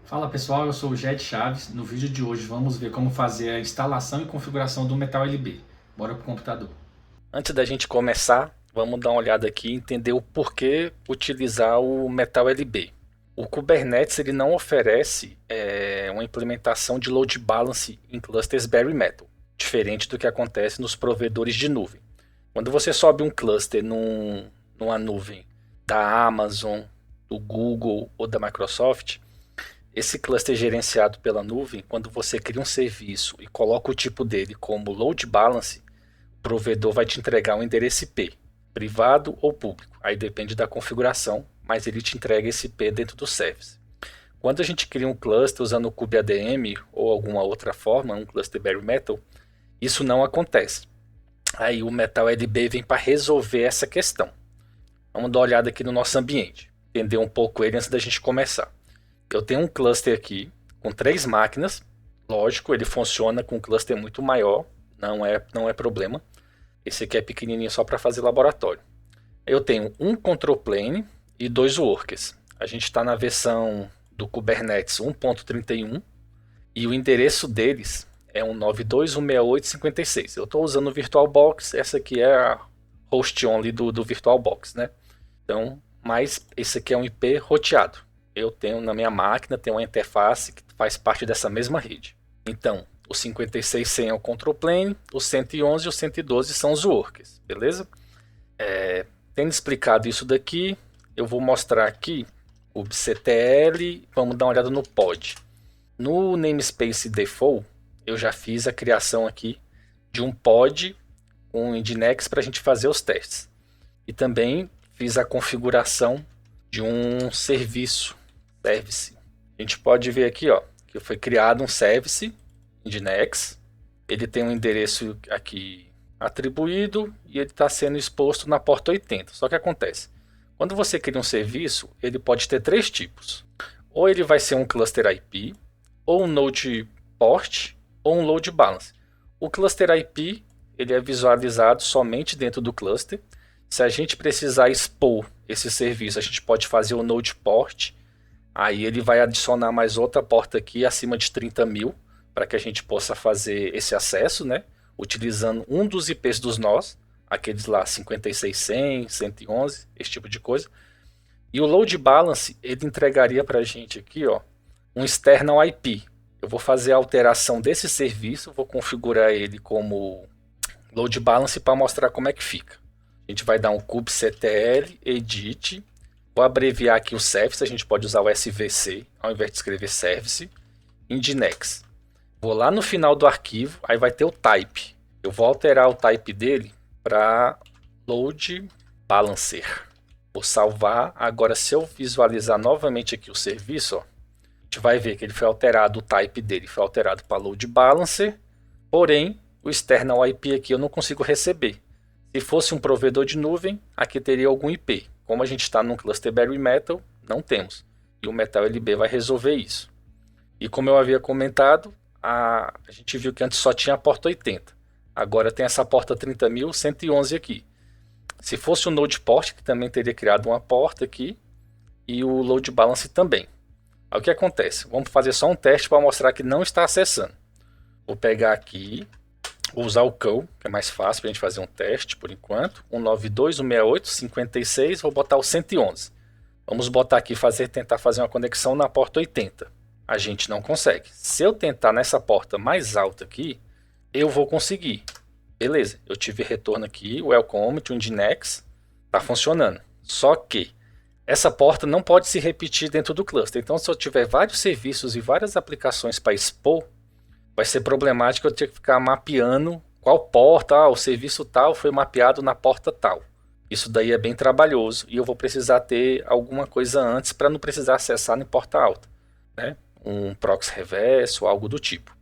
Fala pessoal, eu sou o Jet Chaves. No vídeo de hoje vamos ver como fazer a instalação e configuração do Metal LB. Bora pro computador. Antes da gente começar, vamos dar uma olhada aqui e entender o porquê utilizar o Metal LB. O Kubernetes ele não oferece uma implementação de load balance em clusters bare metal, diferente do que acontece nos provedores de nuvem. Quando você sobe um cluster numa nuvem da Amazon, do Google ou da Microsoft, esse cluster gerenciado pela nuvem, quando você cria um serviço e coloca o tipo dele como load balance, o provedor vai te entregar um endereço IP, privado ou público. Aí depende da configuração, mas ele te entrega esse IP dentro do service. Quando a gente cria um cluster usando o kubeadm ou alguma outra forma, um cluster bare metal, isso não acontece. Aí o Metal LB vem para resolver essa questão. Vamos dar uma olhada aqui no nosso ambiente, entender um pouco ele antes da gente começar. Eu tenho um cluster aqui com 3 máquinas. Lógico, ele funciona com um cluster muito maior, não é problema. Esse aqui é pequenininho só para fazer laboratório. Eu tenho um control plane e 2 workers. A gente está na versão do Kubernetes 1.31 e o endereço deles é 192.168.56. Eu estou usando o VirtualBox, essa aqui é a host only do VirtualBox, né? Então, mas esse aqui é um IP roteado. Eu tenho na minha máquina, tem uma interface que faz parte dessa mesma rede. Então, o 56.100 é o control plane, o 111 e o 112 são os workers, beleza? Tendo explicado isso daqui, eu vou mostrar aqui o kubectl, vamos dar uma olhada no pod. No namespace default, eu já fiz a criação aqui de um pod com Nginx para a gente fazer os testes. E também fiz a configuração de um service. A gente pode ver aqui, ó, que foi criado um service Nginx. Ele tem um endereço aqui atribuído e ele está sendo exposto na porta 80. Só que acontece, quando você cria um serviço, ele pode ter 3 tipos. Ou ele vai ser um cluster IP, ou um node port, ou um load balance. O cluster IP ele é visualizado somente dentro do cluster. Se a gente precisar expor esse serviço, a gente pode fazer o node port. Aí ele vai adicionar mais outra porta aqui acima de 30.000 para que a gente possa fazer esse acesso, né? Utilizando um dos IPs dos nós, aqueles lá 56.100, 111, esse tipo de coisa. E o load balance ele entregaria para a gente aqui, ó, um external IP. Eu vou fazer a alteração desse serviço, vou configurar ele como load balance para mostrar como é que fica. A gente vai dar um kubectl edit. Vou abreviar aqui o service, a gente pode usar o SVC ao invés de escrever service. Nginx. Vou lá no final do arquivo, aí vai ter o type. Eu vou alterar o type dele para load balancer. Vou salvar. Agora, se eu visualizar novamente aqui o serviço, ó, a gente vai ver que ele foi alterado, o type dele foi alterado para load balancer, porém, o external IP aqui eu não consigo receber. Se fosse um provedor de nuvem, aqui teria algum IP. Como a gente está num cluster bare metal, não temos. E o Metal LB vai resolver isso. E como eu havia comentado, a gente viu que antes só tinha a porta 80. Agora tem essa porta 30.111 aqui. Se fosse o Node Port, que também teria criado uma porta aqui, e o Load Balance também. Aí o que acontece? Vamos fazer só um teste para mostrar que não está acessando. Vou pegar aqui, vou usar o curl, que é mais fácil para a gente fazer um teste por enquanto. 192.168.56, vou botar o 111. Vamos botar aqui, tentar fazer uma conexão na porta 80. A gente não consegue. Se eu tentar nessa porta mais alta aqui, eu vou conseguir. Beleza, eu tive retorno aqui, welcome to Nginx, está funcionando. Só que essa porta não pode se repetir dentro do cluster. Então, se eu tiver vários serviços e várias aplicações para expor, vai ser problemático eu ter que ficar mapeando qual porta, o serviço tal foi mapeado na porta tal. Isso daí é bem trabalhoso e eu vou precisar ter alguma coisa antes para não precisar acessar em porta alta, né? Um proxy reverso, algo do tipo.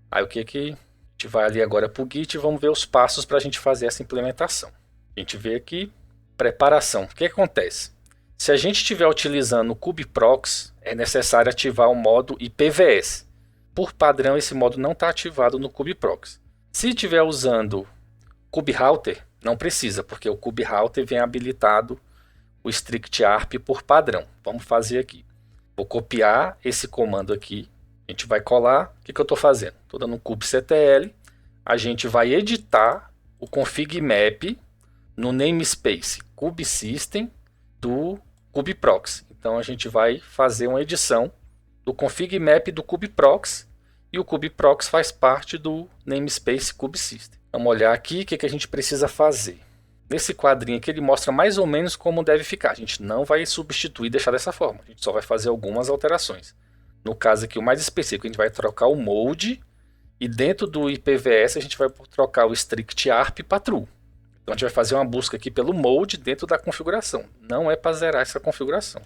Aí o que a gente vai ali agora para o Git e vamos ver os passos para a gente fazer essa implementação. A gente vê aqui, preparação. O que acontece? Se a gente estiver utilizando o kubeproxy, é necessário ativar o modo IPVS. Por padrão, esse modo não está ativado no kubeproxy. Se estiver usando kuberouter, não precisa, porque o kuberouter vem habilitado o strict ARP por padrão. Vamos fazer aqui. Vou copiar esse comando aqui. A gente vai colar. O que eu estou fazendo? Estou dando um kubectl. A gente vai editar o config map no namespace kubesystem do kubeproxy. Então a gente vai fazer uma edição do config map do kubeproxy e o kubeproxy faz parte do namespace kubesystem. Vamos olhar aqui o que a gente precisa fazer. Nesse quadrinho aqui ele mostra mais ou menos como deve ficar. A gente não vai substituir e deixar dessa forma. A gente só vai fazer algumas alterações. No caso aqui, o mais específico, a gente vai trocar o mode e dentro do IPVS a gente vai trocar o strict arp para true. Então a gente vai fazer uma busca aqui pelo mode dentro da configuração. Não é para zerar essa configuração.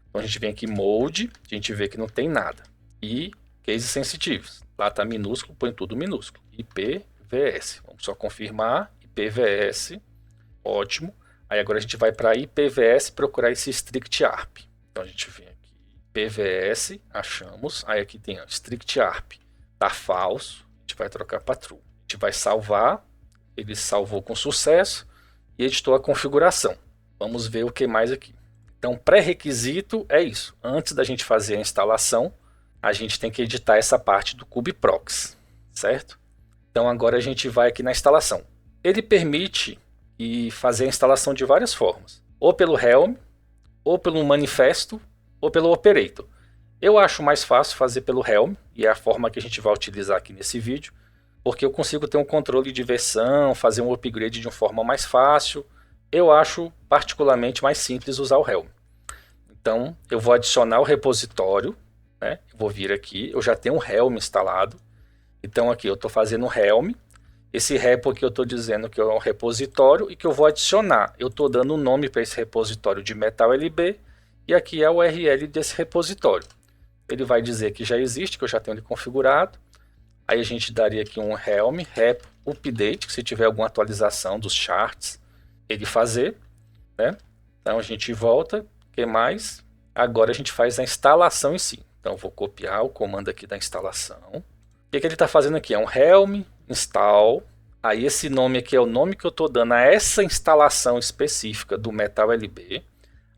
Então a gente vem aqui mode, a gente vê que não tem nada. E case sensitives. Lá está minúsculo, põe tudo minúsculo. IPVS. Vamos só confirmar. IPVS. Ótimo. Aí agora a gente vai para IPVS procurar esse strict arp. Então a gente vem aqui, IPVS, achamos. Aí aqui tem ó, strict arp. Tá falso. A gente vai trocar para true. A gente vai salvar. Ele salvou com sucesso e editou a configuração. Vamos ver o que mais aqui. Então, pré-requisito é isso. Antes da gente fazer a instalação, a gente tem que editar essa parte do kubeproxy, certo? Então, agora a gente vai aqui na instalação. Ele permite fazer a instalação de várias formas. Ou pelo Helm, ou pelo manifesto, ou pelo operator. Eu acho mais fácil fazer pelo Helm, e é a forma que a gente vai utilizar aqui nesse vídeo, porque eu consigo ter um controle de versão, fazer um upgrade de uma forma mais fácil. Eu acho particularmente mais simples usar o Helm. Então, eu vou adicionar o repositório, né? Eu vou vir aqui, eu já tenho um Helm instalado. Então aqui eu estou fazendo o Helm. Esse repo aqui eu estou dizendo que é um repositório e que eu vou adicionar. Eu estou dando um nome para esse repositório de MetalLB e aqui é a URL desse repositório. Ele vai dizer que já existe, que eu já tenho ele configurado. Aí a gente daria aqui um Helm, rep update, que se tiver alguma atualização dos charts, ele fazer, né? Então a gente volta, o que mais? Agora a gente faz a instalação em si. Então eu vou copiar o comando aqui da instalação. O que ele está fazendo aqui? É um Helm install. Aí esse nome aqui é o nome que eu estou dando a essa instalação específica do MetalLB.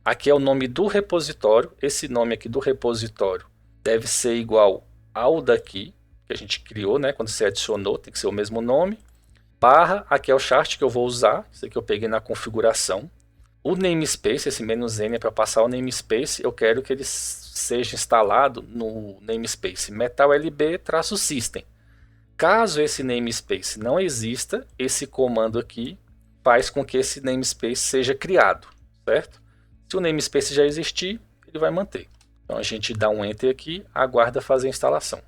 Aqui é o nome do repositório. Esse nome aqui do repositório deve ser igual ao daqui que a gente criou, né? Quando você adicionou, tem que ser o mesmo nome. Barra, aqui é o chart que eu vou usar. Isso aqui eu peguei na configuração. O namespace, esse "-n" é para passar o namespace. Eu quero que ele seja instalado no namespace MetalLB-system. Caso esse namespace não exista, esse comando aqui faz com que esse namespace seja criado, certo? Se o namespace já existir, ele vai manter. Então a gente dá um Enter aqui, aguarda fazer a instalação.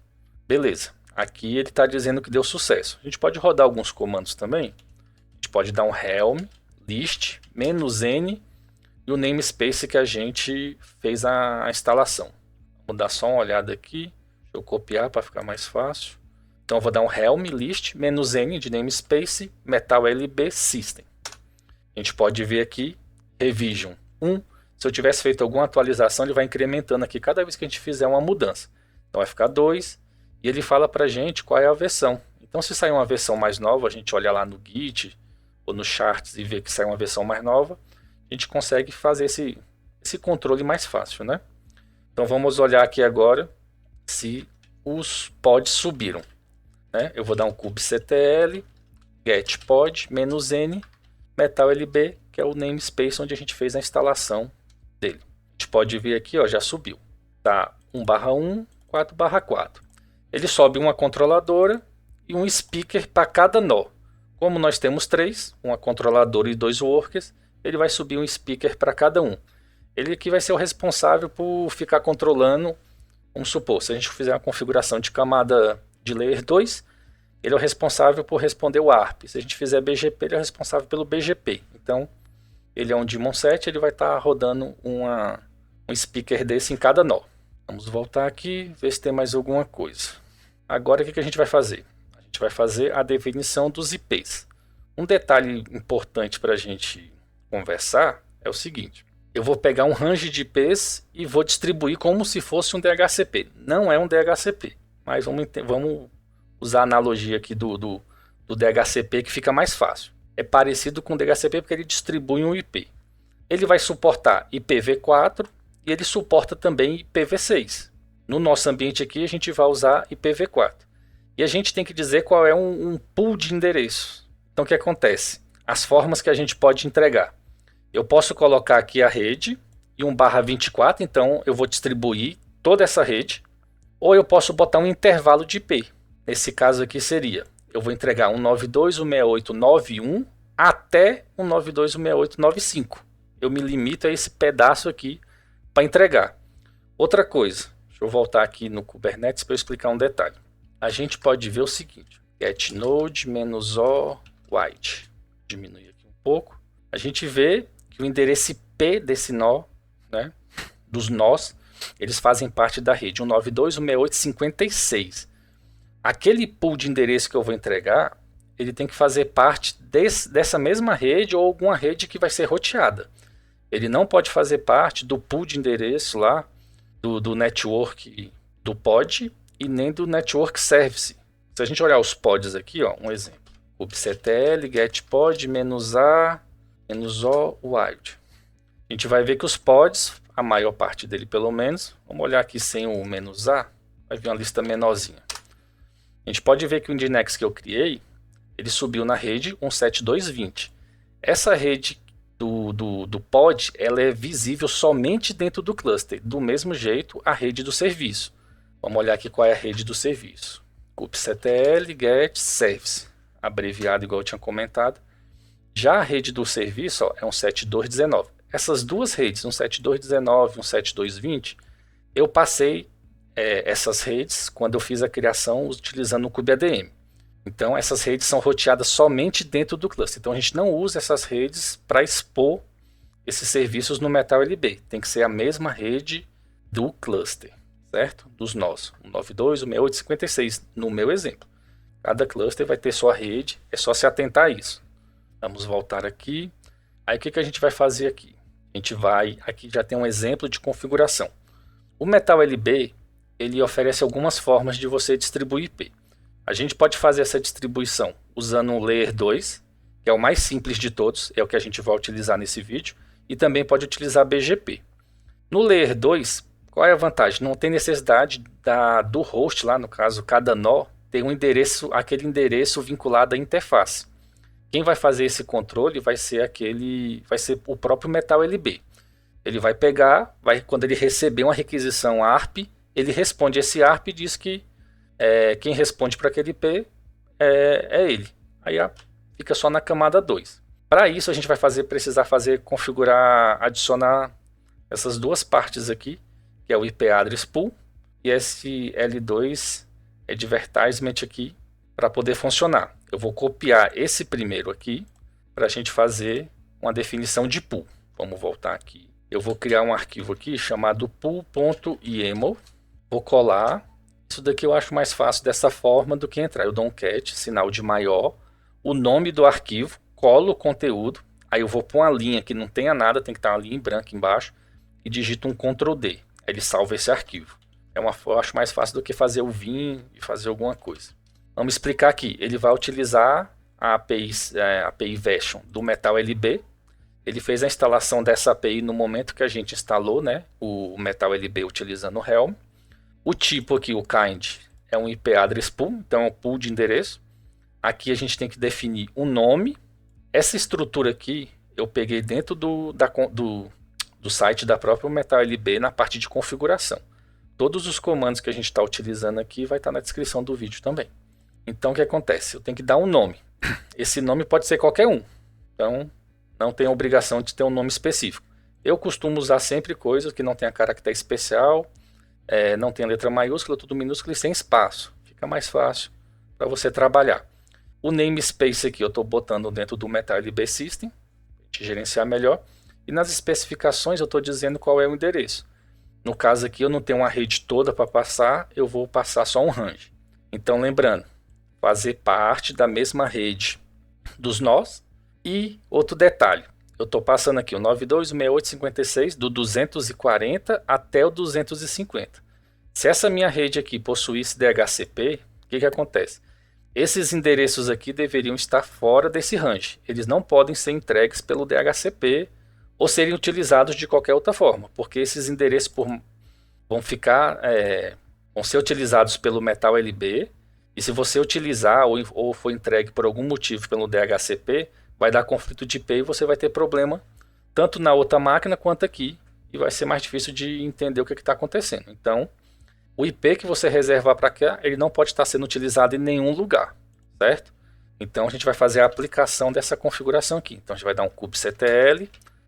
Beleza, aqui ele está dizendo que deu sucesso. A gente pode rodar alguns comandos também. A gente pode dar um Helm, list, "-n" e o namespace que a gente fez a instalação. Vou dar só uma olhada aqui. Deixa eu copiar para ficar mais fácil. Então eu vou dar um Helm, list, "-n de namespace, MetalLB system. A gente pode ver aqui, revision 1. Se eu tivesse feito alguma atualização, ele vai incrementando aqui cada vez que a gente fizer uma mudança. Então vai ficar 2. E ele fala para a gente qual é a versão. Então se sair uma versão mais nova, a gente olha lá no Git ou no charts e vê que sai uma versão mais nova, a gente consegue fazer esse controle mais fácil, né? Então vamos olhar aqui agora se os pods subiram, né? Eu vou dar um kubectl get pod "-n MetalLB, que é o namespace onde a gente fez a instalação dele. A gente pode ver aqui, ó, já subiu. Tá 1/1, 4/4. Ele sobe uma controladora e um speaker para cada nó. Como nós temos 3, uma controladora e 2 workers, ele vai subir um speaker para cada um. Ele aqui vai ser o responsável por ficar controlando, vamos supor, se a gente fizer uma configuração de camada de layer 2, ele é o responsável por responder o ARP. Se a gente fizer BGP, ele é o responsável pelo BGP. Então, ele é um daemon set, ele vai estar rodando um speaker desse em cada nó. Vamos voltar aqui, ver se tem mais alguma coisa. Agora o que a gente vai fazer? A gente vai fazer a definição dos IPs. Um detalhe importante para a gente conversar é o seguinte. Eu vou pegar um range de IPs e vou distribuir como se fosse um DHCP. Não é um DHCP, mas vamos usar a analogia aqui do DHCP que fica mais fácil. É parecido com o DHCP porque ele distribui um IP. Ele vai suportar IPv4 e ele suporta também IPv6. No nosso ambiente aqui a gente vai usar IPv4. E a gente tem que dizer qual é um pool de endereços. Então o que acontece? As formas que a gente pode entregar. Eu posso colocar aqui a rede e 1/24, então eu vou distribuir toda essa rede. Ou eu posso botar um intervalo de IP. Nesse caso aqui seria, eu vou entregar 192.168.9.1 até 192.168.9.5. Eu me limito a esse pedaço aqui para entregar. Outra coisa, deixa eu voltar aqui no Kubernetes para eu explicar um detalhe. A gente pode ver o seguinte, get node -o wide. Diminuir aqui um pouco. A gente vê que o endereço IP desse nó, né, dos nós, eles fazem parte da rede 192.168.56. Aquele pool de endereço que eu vou entregar, ele tem que fazer parte dessa mesma rede ou alguma rede que vai ser roteada. Ele não pode fazer parte do pool de endereço lá do network do pod e nem do network service. Se a gente olhar os pods aqui, ó, um exemplo. kubectl get pod -a -o wide. A gente vai ver que os pods, a maior parte dele pelo menos, vamos olhar aqui sem o -a, vai vir uma lista menorzinha. A gente pode ver que o Nginx que eu criei, ele subiu na rede 172.20. Essa rede do pod, ela é visível somente dentro do cluster. Do mesmo jeito, a rede do serviço. Vamos olhar aqui qual é a rede do serviço. kubectl get service, abreviado igual eu tinha comentado. Já a rede do serviço, ó, é 172.19. Essas duas redes, 172.19 e 172.20, eu passei essas redes quando eu fiz a criação utilizando o kubeadm. Então essas redes são roteadas somente dentro do cluster. Então a gente não usa essas redes para expor esses serviços no MetalLB. Tem que ser a mesma rede do cluster, certo? Dos nós, 192, 168, 56, no meu exemplo. Cada cluster vai ter sua rede, é só se atentar a isso. Vamos voltar aqui. Aí o que a gente vai fazer aqui? A gente vai, aqui já tem um exemplo de configuração. O MetalLB, ele oferece algumas formas de você distribuir IP. A gente pode fazer essa distribuição usando um Layer 2, que é o mais simples de todos, é o que a gente vai utilizar nesse vídeo, e também pode utilizar BGP. No Layer 2, qual é a vantagem? Não tem necessidade do host lá, no caso, cada nó, ter um endereço, aquele endereço vinculado à interface. Quem vai fazer esse controle vai ser o próprio MetalLB. Ele vai pegar, quando ele receber uma requisição ARP, ele responde esse ARP e diz que quem responde para aquele IP é ele. Aí fica só na camada 2. Para isso a gente vai precisar configurar, adicionar essas duas partes aqui, que é o IP Address Pool e esse L2 Advertisement aqui, para poder funcionar. Eu vou copiar esse primeiro aqui para a gente fazer uma definição de pool. Vamos voltar aqui. Eu vou criar um arquivo aqui chamado pool.yaml. Vou colar. Isso daqui eu acho mais fácil dessa forma do que entrar. Eu dou um cat, sinal de maior, o nome do arquivo, colo o conteúdo. Aí eu vou pôr uma linha que não tenha nada, tem que estar uma linha em branco embaixo, e digito um Ctrl D. Aí ele salva esse arquivo. Eu acho mais fácil do que fazer o vim e fazer alguma coisa. Vamos explicar aqui. Ele vai utilizar a API version do MetalLB. Ele fez a instalação dessa API no momento que a gente instalou, né, o MetalLB utilizando o Helm. O tipo aqui, o kind, é um IP address pool, então é um pool de endereço. Aqui a gente tem que definir um nome. Essa estrutura aqui eu peguei dentro do site da própria MetalLB na parte de configuração. Todos os comandos que a gente está utilizando aqui vai estar na descrição do vídeo também. Então o que acontece? Eu tenho que dar um nome. Esse nome pode ser qualquer um. Então não tem obrigação de ter um nome específico. Eu costumo usar sempre coisas que não tenha caractere especial, não tem letra maiúscula, tudo minúsculo e sem espaço. Fica mais fácil para você trabalhar. O namespace aqui eu estou botando dentro do MetalLB System, para te gerenciar melhor. E nas especificações eu estou dizendo qual é o endereço. No caso aqui eu não tenho uma rede toda para passar, eu vou passar só um range. Então lembrando, fazer parte da mesma rede dos nós. E outro detalhe, eu estou passando aqui o 92.168.56 do 240 até o 250. Se essa minha rede aqui possuísse DHCP, o que acontece? Esses endereços aqui deveriam estar fora desse range. Eles não podem ser entregues pelo DHCP ou serem utilizados de qualquer outra forma, porque esses endereços vão ser utilizados pelo Metal LB, e se você utilizar ou for entregue por algum motivo pelo DHCP, vai dar conflito de IP e você vai ter problema tanto na outra máquina quanto aqui, e vai ser mais difícil de entender o que está acontecendo. Então, o IP que você reservar para cá, ele não pode estar sendo utilizado em nenhum lugar, certo? Então, a gente vai fazer a aplicação dessa configuração aqui. Então, a gente vai dar um kubectl,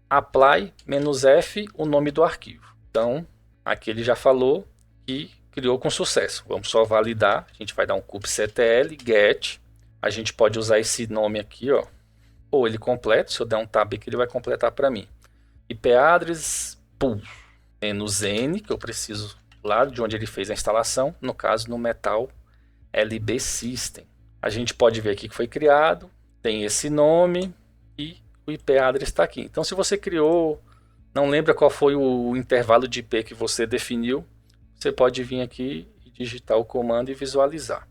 apply "-f", o nome do arquivo. Então, aqui ele já falou que criou com sucesso. Vamos só validar. A gente vai dar um kubectl get. A gente pode usar esse nome aqui, ó, ou ele completa. Se eu der um tab aqui, ele vai completar para mim. IP address pool -n, que eu preciso lá de onde ele fez a instalação, no caso no Metal LB System. A gente pode ver aqui que foi criado, tem esse nome e o IP address está aqui. Então, se você criou, não lembra qual foi o intervalo de IP que você definiu, você pode vir aqui e digitar o comando e visualizar.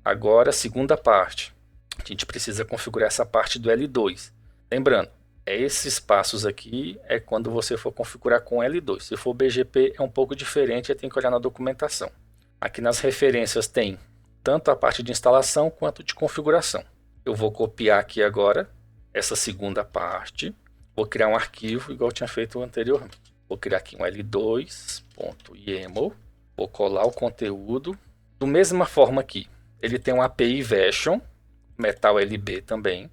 Agora, a segunda parte. A gente precisa configurar essa parte do L2. Lembrando, esses passos aqui é quando você for configurar com L2. Se for BGP é um pouco diferente, tem que olhar na documentação. Aqui nas referências tem tanto a parte de instalação quanto de configuração. Eu vou copiar aqui agora essa segunda parte. Vou criar um arquivo igual eu tinha feito anteriormente. Vou criar aqui um L2.yaml. Vou colar o conteúdo. Da mesma forma aqui, ele tem um API version, Metal LB também.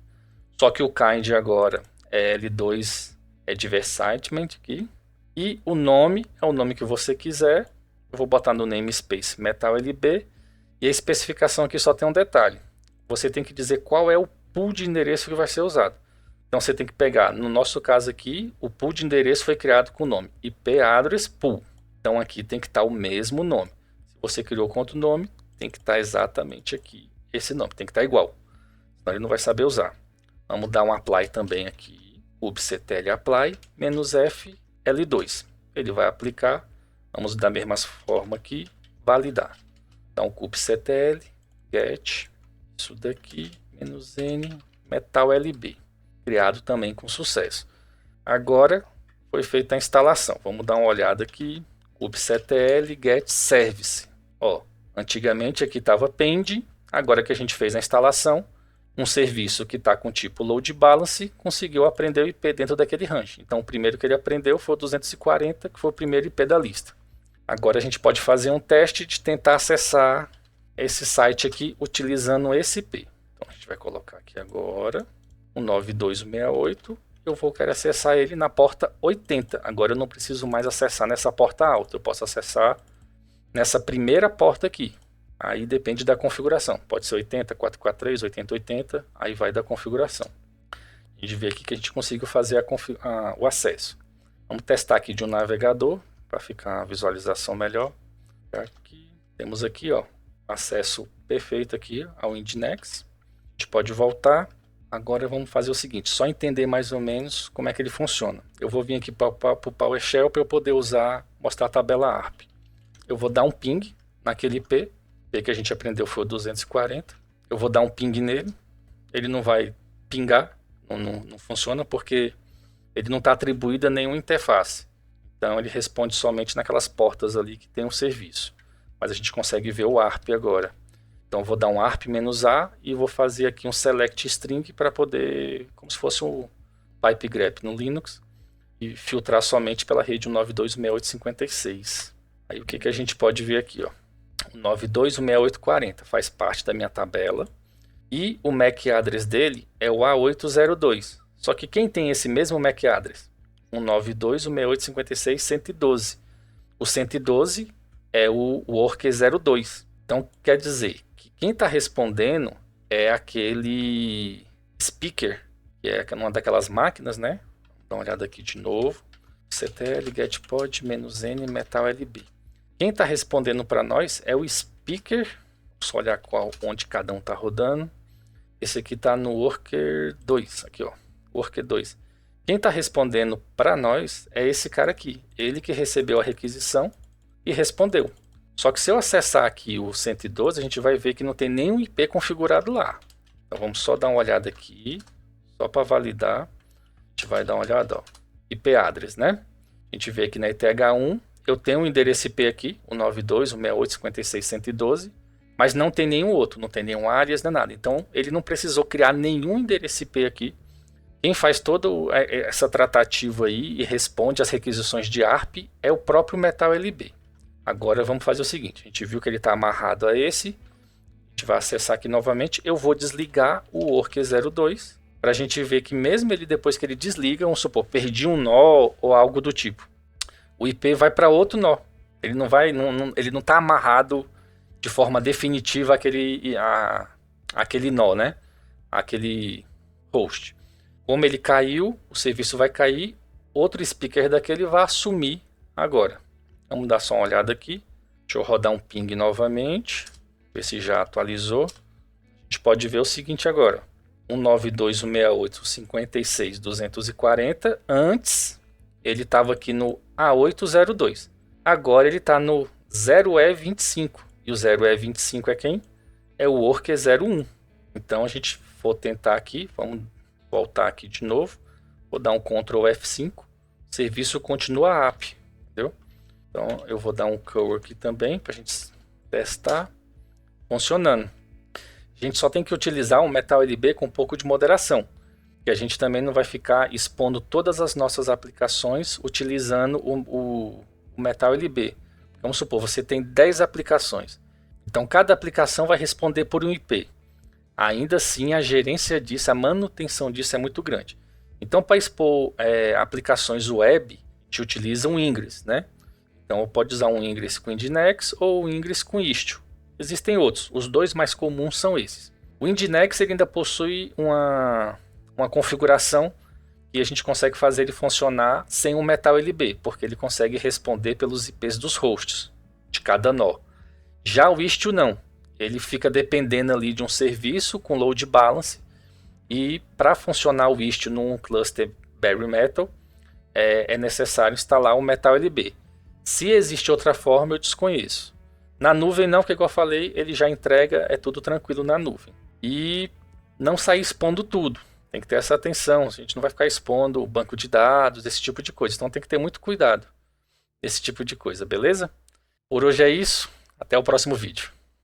Só que o kind agora é L2 Advertisement aqui. E o nome é o nome que você quiser. Eu vou botar no namespace Metal LB. E a especificação aqui só tem um detalhe. Você tem que dizer qual é o pool de endereço que vai ser usado. Então você tem que pegar, no nosso caso aqui, o pool de endereço foi criado com o nome IP address pool. Então aqui tem que estar o mesmo nome. Se você criou com outro nome, tem que estar exatamente aqui esse nome. Tem que estar igual. Senão ele não vai saber usar. Vamos dar um apply também aqui. kubectl apply -f L2. Ele vai aplicar. Vamos da mesma forma aqui, validar. Então, kubectl get, isso daqui, -n, Metal LB. Criado também com sucesso. Agora, foi feita a instalação. Vamos dar uma olhada aqui. kubectl get service. Ó, antigamente aqui estava pend. Agora que a gente fez a instalação, um serviço que está com tipo load balance conseguiu aprender o IP dentro daquele range. Então, o primeiro que ele aprendeu foi o 240, que foi o primeiro IP da lista. Agora a gente pode fazer um teste de tentar acessar esse site aqui utilizando esse IP. Então a gente vai colocar aqui agora o 9268. Eu vou querer acessar ele na porta 80. Agora eu não preciso mais acessar nessa porta alta. Eu posso acessar nessa primeira porta aqui. Aí depende da configuração. Pode ser 80, 443, 8080. Aí vai da configuração. A gente vê aqui que a gente conseguiu fazer o acesso. Vamos testar aqui de um navegador, para ficar a visualização melhor. Aqui, temos aqui, ó, acesso perfeito aqui ao Nginx. A gente pode voltar. Agora vamos fazer o seguinte, só entender mais ou menos como é que ele funciona. Eu vou vir aqui para o PowerShell para eu poder mostrar a tabela ARP. Eu vou dar um ping naquele IP que a gente aprendeu foi o 240. Eu vou dar um ping nele. Ele não vai pingar, não funciona porque ele não está atribuído a nenhuma interface. Então ele responde somente naquelas portas ali que tem um serviço. Mas a gente consegue ver o ARP agora. Então eu vou dar um ARP-A e vou fazer aqui um select string para poder, como se fosse um pipe grep no Linux, e filtrar somente pela rede 192.168.56. Aí o que a gente pode ver aqui, ó? O 92.168.40 faz parte da minha tabela e o MAC address dele é o A802. Só que quem tem esse mesmo MAC address? 192.168.56.112. O 112 é o worker02. Então quer dizer que quem está respondendo é aquele speaker, que é uma daquelas máquinas, né? Vamos dar uma olhada aqui de novo. ctl getpod -n metal lb. Quem está respondendo para nós é o speaker. Só olhar onde cada um está rodando. Esse aqui está no worker 2. Aqui, ó. Worker 2. Quem está respondendo para nós é esse cara aqui. Ele que recebeu a requisição e respondeu. Só que se eu acessar aqui o 112, a gente vai ver que não tem nenhum IP configurado lá. Então vamos só dar uma olhada aqui. Só para validar. A gente vai dar uma olhada, ó. IP address, né? A gente vê aqui na ETH1, eu tenho um endereço IP aqui, o 92, o 68, 56, 112, mas não tem nenhum outro, não tem nenhum alias, nem nada. Então, ele não precisou criar nenhum endereço IP aqui. Quem faz toda essa tratativa aí e responde às requisições de ARP é o próprio MetalLB. Agora vamos fazer o seguinte, a gente viu que ele está amarrado a esse, a gente vai acessar aqui novamente, eu vou desligar o Work02, para a gente ver que mesmo ele depois que ele desliga, vamos supor, perdi um nó ou algo do tipo, o IP vai para outro nó, ele não está amarrado de forma definitiva aquele nó, né? Aquele host. Como ele caiu, o serviço vai cair, outro speaker daquele vai assumir agora. Vamos dar só uma olhada aqui. Deixa eu rodar um ping novamente, ver se já atualizou. A gente pode ver o seguinte agora. 192.168.56.240. Antes, ele estava aqui no A802. Agora ele está no 0E25. E o 0E25 é quem? É o Work01. Então a gente for tentar aqui, vamos voltar aqui de novo. Vou dar um Ctrl F5. O serviço continua app. Entendeu? Então eu vou dar um curl aqui também para a gente testar. Funcionando. A gente só tem que utilizar um MetalLB com um pouco de moderação. Que a gente também não vai ficar expondo todas as nossas aplicações utilizando o MetalLB. Vamos supor, você tem 10 aplicações. Então, cada aplicação vai responder por um IP. Ainda assim, a gerência disso, a manutenção disso é muito grande. Então, para expor aplicações web, a gente utiliza um Ingress, né? Então, pode usar um Ingress com Nginx ou um Ingress com Istio. Existem outros. Os dois mais comuns são esses. O Nginx ele ainda possui uma configuração e a gente consegue fazer ele funcionar sem um MetalLB, porque ele consegue responder pelos IPs dos hosts, de cada nó. Já o Istio não, ele fica dependendo ali de um serviço com load balance, e para funcionar o Istio num cluster bare metal, é necessário instalar um MetalLB. Se existe outra forma, eu desconheço. Na nuvem não, porque igual eu falei, ele já entrega, é tudo tranquilo na nuvem. E não sair expondo tudo. Tem que ter essa atenção, a gente não vai ficar expondo o banco de dados, esse tipo de coisa. Então tem que ter muito cuidado nesse tipo de coisa, beleza? Por hoje é isso, até o próximo vídeo.